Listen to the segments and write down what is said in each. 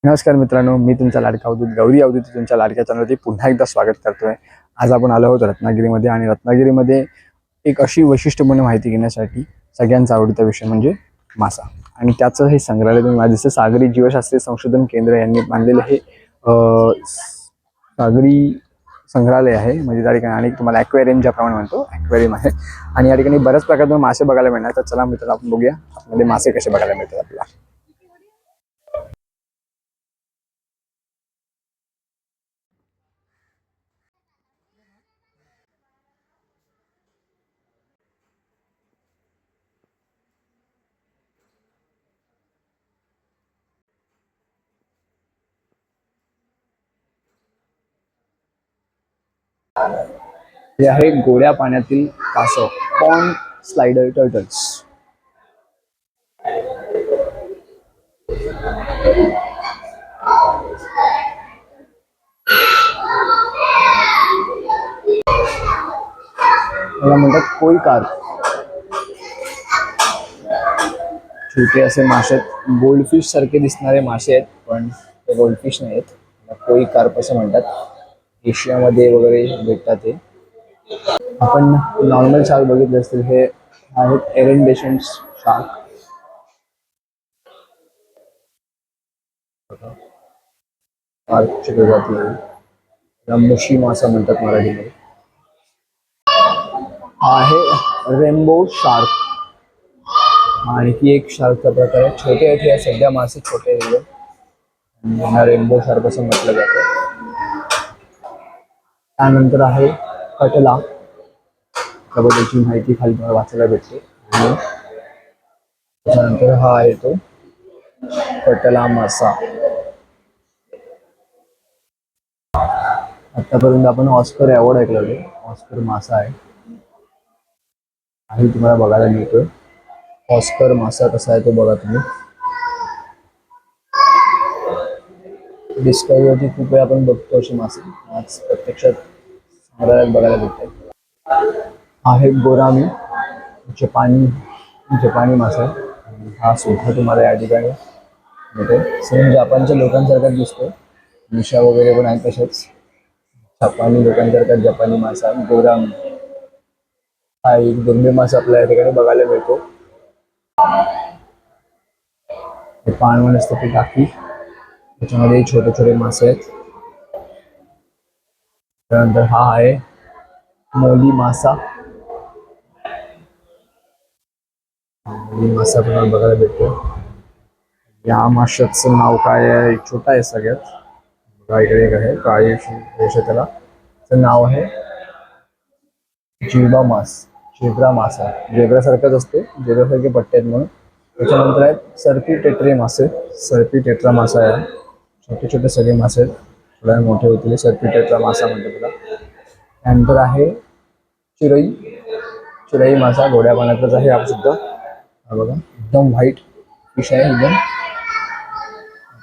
नमस्कार मित्रांनो, मी तुमचा लाडका अवधूत गौरी अवधूत तुमच्या लाडक्या चॅनलवरती पुन्हा एकदा स्वागत करतोय. आज आपण आलो आहोत रत्नागिरीमध्ये आणि रत्नागिरीमध्ये एक अशी वैशिष्ट्यपूर्ण माहिती घेण्यासाठी सगळ्यांचा आवडता विषय म्हणजे मासा. आणि त्याचं हे संग्रहालय तुम्ही माझं दिसतं सागरी जीवशास्त्रीय संशोधन केंद्र यांनी बांधलेलं हे सागरी संग्रहालय आहे. म्हणजे त्या ठिकाणी आणि तुम्हाला ॲक्वेरियम ज्याप्रमाणे म्हणतो ॲक्वेरियम आहे आणि या ठिकाणी बऱ्याच प्रकारचे मासे बघायला मिळणार. तर चला मित्रांनो आपण बघूया आतमध्ये मासे कसे बघायला मिळतात आपल्याला. हे आहे गोड्या पाण्यातील कासव, पॉन्ड स्लाइडर टर्टल्स. याला म्हणतात कोई कार्प. छोटे असे मासे आहेत, गोल्डफिश सारखे दिसणारे मासे आहेत, पण ते गोल्डफिश नाही आहेत. कोई कार्प असं म्हणतात. एशियामध्ये वगैरे भेटतात ते. आपण नॉर्मल शार्क बघितले असतील, हे आहेत एरेंडेशन शार्क. शार्कची प्रजाती आहे, त्याला मुशी मासा म्हणतात मराठीमध्ये. हा आहे रेनबो शार्क. आणखी एक शार्कचा प्रकार आहे. छोटे आहेत हे सध्या मासे, छोटे आहेत. यांना रेनबो शार्क असं म्हटलं जातं. त्यानंतर आहे कटला. त्याबद्दलची माहिती खाली तुम्हाला वाचायला भेटते. त्यानंतर हा आहे तो कटला मासा. आतापर्यंत आपण ऑस्कर अवॉर्ड ऐकलं होते. ऑस्कर मासा आहे आणि तुम्हाला बघायला मिळतोय. ऑस्कर मासा कसा आहे तो बघा तुम्ही. डिस्कवरीवरती खूप वेळा आपण बघतो अशी मासे, आज प्रत्यक्षात संग्रहालयात बघायला भेटतात. आहे गोरामी, जपानी मासा आहे. हा सुद्धा तुम्हाला या ठिकाणी मिळते. सेम जपानच्या लोकांसारखाच दिसतो. मिशा वगैरे पण आहेत तसेच. जपानी लोकांसारखा जपानी मासा गोरामी हा एक दुर्मिळ मासा आपल्या या ठिकाणी बघायला मिळतो. हे पान वनस्पती टाकी, त्याच्यामध्ये छोटे छोटे मासे आहेत. त्यानंतर हा आहे मोली मासा. मोली मासा तुम्हाला बघायला भेटतो. या माशाचं नाव काय आहे, छोटा आहे सगळ्यात. बघा इकडे एक आहे काळी रेषा, त्याला त्याचं नाव आहे जिवा मास, जेब्रा मासा. जेब्रासारखाच असतो, जेब्रासारखे पट्टे आहेत म्हणून. त्याच्यानंतर आहेत सर्पी टेट्रे मासे. सर्पी टेट्रा मासा आहे. छोटे छोटे सगळे मासे आहेत, थोड्या मोठे होतील. सर्पी टेट्रा मासा म्हणतो त्याला. त्यानंतर आहे चिरई मासा, गोड्या पाण्यातच आहे हा सुद्धा. हा बघा एकदम व्हाईट फिश आहे एकदम.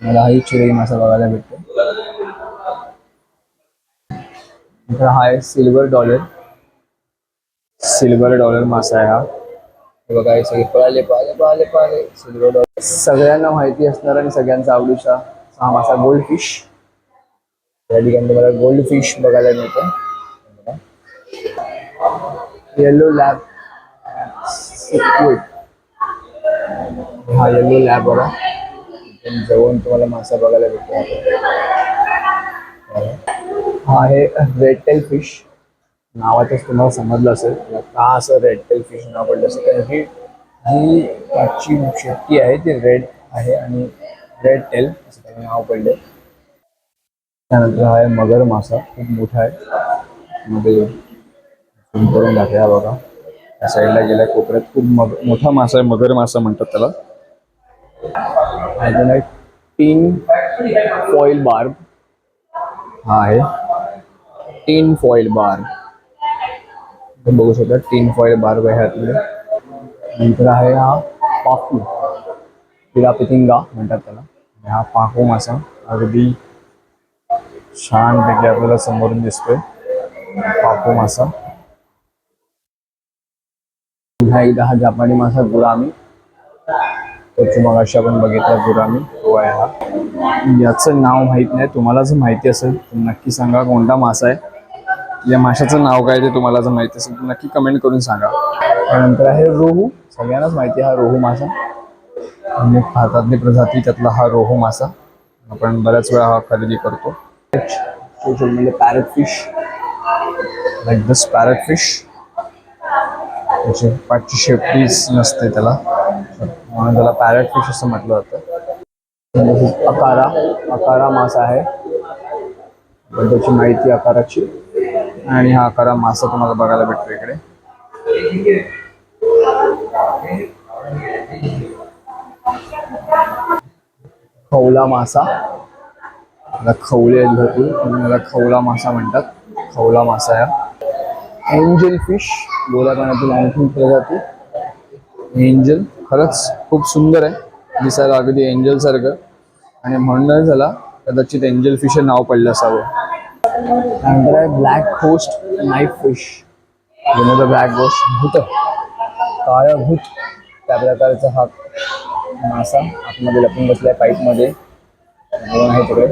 मला हाही चिरई मासा बघायला भेटतो. नंतर हा आहे सिल्वर डॉलर मासा आहे हा. हे बघा हे सगळे पळाले सिल्वर डॉलर. सगळ्यांना माहिती असणार आणि सगळ्यांचा आवडीचा हा मासा गोल्ड फिश. या ठिकाणी तुम्हाला गोल्ड फिश बघायला मिळतं. येलो लॅब हा येलो लॅब बघा, जवळून तुम्हाला मासा बघायला भेटतो. हा आहे रेड टेल फिश. नावातच तुम्हाला समजलं असेल का असं रेड टेल फिश नाव पडलं असेल, कारण की जी त्याची शेपटी आहे ती रेड आहे आणि रेड टेल असं त्याचं नाव पडले. त्यानंतर हा आहे मगर मासा, खूप मोठा आहे. मध्ये करून दाखवा बघा, त्या साईडला गेल्या कोपऱ्यात खूप मोठा मासा आहे, मगर मासा म्हणतात त्याला. अजून एक टीन फॉईल बार्ब. हा आहे टीन फॉईल बार्ब, बघू शकता टीन फॉईल बार्ब आहे ह्यातले. नंतर आहे हा पाखू, पिरापितिंगा म्हणतात त्याला. हा पाखू मासा अगदी छानपैकी आपल्याला समोरून दिसतोय. पाखू मासा. पुन्हा एकदा हा जपानी मासा गुरामी. त्याची मगाशी आपण बघितला गुरामी तो आहे हा. याचं नाव माहीत नाही, तुम्हाला जर माहिती असेल तर नक्की सांगा कोणता मासा आहे. या माशाचं नाव काय ते तुम्हाला जर माहिती असेल तर नक्की कमेंट करून सांगा. त्यानंतर आहे रोहू. सगळ्यांनाच माहिती आहे हा रोहू मासा. अनेक भारतातली प्रजाती त्यातला हा रोहू मासा आपण बऱ्याच वेळा हा खरेदी करतो. म्हणजे पॅरेट फिश, लाईक दिस पॅरेट फिश. त्याची पाठची शेपटीच नसते त्याला, म्हणून त्याला पॅरेट फिश असं म्हटलं जातं. अकारा, अकारा मासा आहे पण त्याची माहिती आकाराची, आणि हा आकारा मासा तुम्हाला बघायला भेटतो इकडे. खवला मासा, त्याला खवले आहेत भरपूर म्हणून त्याला खवला मासा म्हणतात. खवला मासा आहे. एंजल फिश, गोड्या पाण्यातील आणखी प्रजाती एंजल. खरंच खूप सुंदर आहे, दिसायला अगदी एंजल सारखं, आणि म्हणून त्याला कदाचित एंजल फिश हे नाव पडलं असावं. त्यानंतर आहे black ghost knife fish. Black ghost, भूत, काळा भूत त्या प्रकारचा हा मासा आतमध्ये लपून बसलाय पाईपमध्ये आहे तिकडे.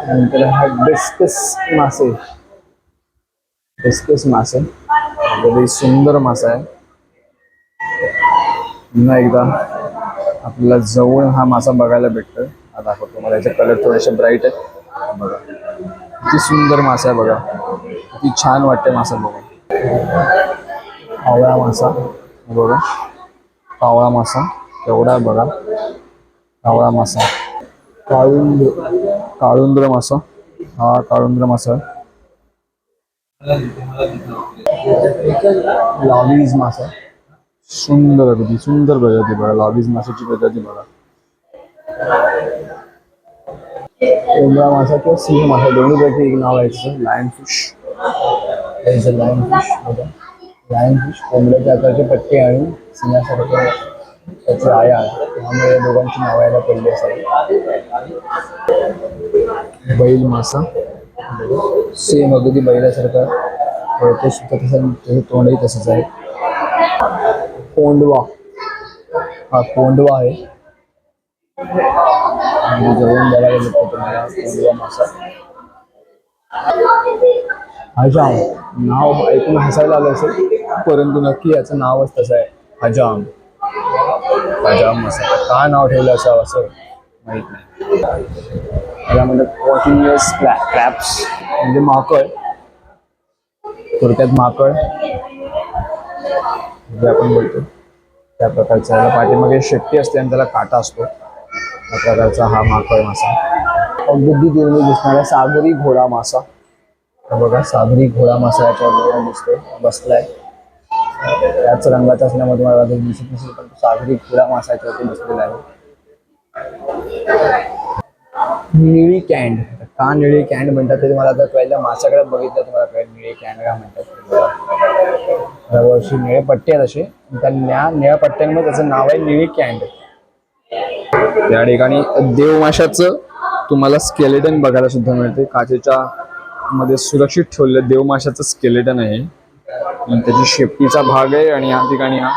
नंतर हा डिस्कस मासे, डिस्कस मासे अगदी सुंदर मासा आहे. पुन्हा एकदा आपल्याला जवळ हा मासा बघायला भेटतोय. हा दाखवतो मला, याचे कलर थोडेसे ब्राईट आहेत बघा. किती सुंदर मासा आहे बघा, किती छान वाटते मासा बघा. कावळा मासा बघा, कावळा मासा केवढा बघा, कावळा मासा. काळुंद्र मासा, हा काळुंद्र मासा. लॉवीज मासा, सुंदर अगदी सुंदर प्रजाती बघा, लॉवीज माशाची प्रजाती बघा. कोंबडा मासा किंवा सिंह मासा दोन्हीपैकी एक नाव आहे. लायन फिश, लायन फिश बघा. लायन फिश कोंबड्याच्या आकारचे पट्टे आणि सिंहासारखे त्याचे आया आहे, त्यामुळे दोघांची नाव यायला पडली असावी. बैल मासा, सेम अगदी बैलासारखा वळतो सुद्धा तसं, त्याचं तोंडही तसंच आहे. कोंडवा, हा कोंडवा आहे. जवळून बघायला भेटतो तुम्हाला कोंडवा मासा. हजाम, नाव ऐकून हसायला आलं असेल परंतु नक्की याचं नावच तसं आहे, हजाम. हजाम मासा का नाव ठेवलं असावं असं माहीत नाही. यामध्ये कॉन्टिन्युअस क्रॅप्स म्हणजे माकड, थोडक्यात माकड जे आपण बोलतो त्या प्रकारचा. याला पाठीमागे शेपटी असते आणि त्याला काटा असतो, त्या प्रकारचा हा माकड मासा. अगदी दुर्मिळ दिसणारा सागरी घोडा मासा बघा, सागरी घोडा मासा याच्यावर दिसतोय बसलाय. त्याच रंगाचा असल्यामुळे तुम्हाला दिसत नसेल पण सागरी घोडा मासा याच्यावरती बसलेला आहे. निळी कॅन्ड, का निळी कॅन्ड म्हणतात ते तुम्हाला आता कळलं, माशाकडे बघितलं तुम्हाला कळेल निळी कॅन्ड का म्हणतात. वर्षी निळे पट्टे आहेत असे, त्या निळ्या पट्ट्यांमध्ये त्याचं नाव आहे निळी कॅन्ड. या ठिकाणी देवमाशाचं तुम्हाला स्केलेटन बघायला सुद्धा मिळते. काचेच्या मध्ये सुरक्षित ठेवलेलं देवमाशाचं स्केलेटन आहे, त्याची शेपटीचा भाग आहे आणि या ठिकाणी हा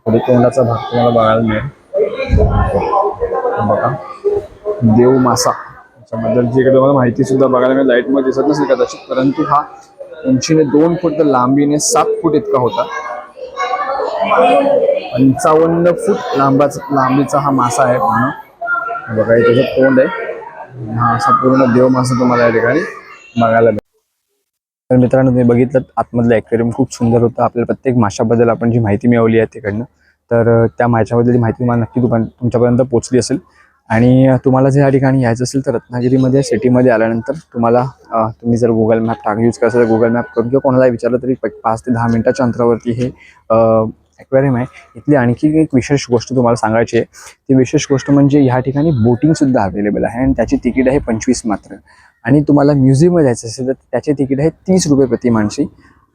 पुढे तोंडाचा भाग तुम्हाला बघायला मिळेल बघा. देव मासा याच्याबद्दलची इकडे तुम्हाला माहिती सुद्धा बघायला मिळेल. लाईटमध्ये दिसत नसेल कदाचित, परंतु हा उंचीने 2 फूट तर लांबीने 7 फूट इतका होता. 55 फूट लांबीचा हा मासा आहे पूर्ण बघा. त्याचं तोंड आहे, हा असा पूर्ण देव मासा तुम्हाला या ठिकाणी बघायला मिळेल. तर मित्रांनो तुम्ही बघितलं आतमधलं ॲक्वेरियम खूप सुंदर होतं. आपल्याला प्रत्येक माशाबद्दल आपण जी माहिती मिळवली आहे तिकडनं, तर त्या माशाबद्दलची माहिती तुम्हाला नक्की तुमच्यापर्यंत पोहोचली असेल. आणि तुम्हाला जर या ठिकाणी यायचं असेल तर रत्नागिरीमध्ये सिटीमध्ये आल्यानंतर तुम्हाला तुम्ही जर गुगल मॅप यूज करायचं तर गुगल मॅप करून किंवा कोणालाही विचारलं तरी 5 ते 10 मिनिटाच्या अंतरावरती हे ॲक्वेरियम आहे. इथली आणखी एक विशेष गोष्ट तुम्हाला सांगायची आहे. ती विशेष गोष्ट म्हणजे ह्या ठिकाणी बोटिंगसुद्धा अवेलेबल आहे आणि त्याची तिकीट आहे 25 मात्र. आणि तुम्हाला म्युझियममध्ये जायचं असेल तर त्याचे तिकीट आहे 30 रुपये प्रति माणसी.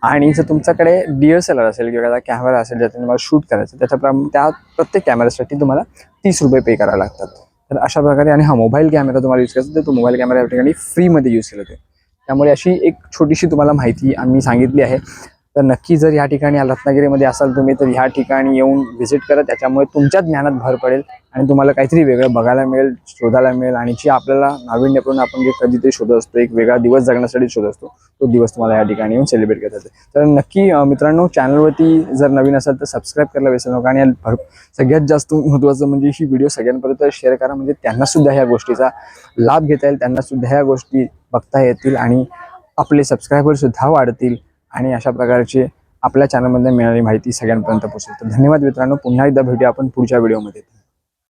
आणि जर तुमच्याकडे DSLR असेल किंवा कॅमेरा असेल ज्याचा तुम्हाला शूट करायचं त्या प्रत्येक कॅमेऱ्यासाठी तुम्हाला 30 रुपये पे करावे लागतात. तर अशा प्रकारे, आणि हा मोबाईल कॅमेरा तुम्हाला यूज करायचा तर तो मोबाईल कॅमेरा या ठिकाणी फ्रीमध्ये यूज केला जातो. त्यामुळे अशी एक छोटीशी तुम्हाला माहिती आम्ही सांगितली आहे. तर नक्की जर या ठिकाणी रत्नागिरीमध्ये असाल तुम्ही तर ह्या ठिकाणी येऊन व्हिजिट करा. त्याच्यामुळे तुमच्या ज्ञानात भर पडेल आणि तुम्हाला काहीतरी वेगळं बघायला मिळेल, शोधायला मिळेल आणि जी आपल्याला नाविन्यपूर्ण आपण जे कधीतरी शोधत असतो, एक वेगळा दिवस जगण्यासाठी शोधत असतो, तो दिवस तुम्हाला या ठिकाणी येऊन सेलिब्रेट करता येते. तर नक्की मित्रांनो, चॅनलवरती जर नवीन असाल तर सबस्क्राईब करायला विसरू नका आणि सगळ्यात जास्त महत्त्वाचं म्हणजे ही व्हिडिओ सगळ्यांपर्यंत शेअर करा, म्हणजे त्यांनासुद्धा ह्या गोष्टीचा लाभ घेता येईल, त्यांनासुद्धा ह्या गोष्टी बघता येतील आणि आपले सबस्क्रायबरसुद्धा वाढतील आणि अशा प्रकारचे आपल्या चॅनलमध्ये मिळणारी माहिती सगळ्यांपर्यंत पोहोचेल. तर धन्यवाद मित्रांनो, पुन्हा एकदा भेटूया आपण पुढच्या व्हिडिओमध्ये.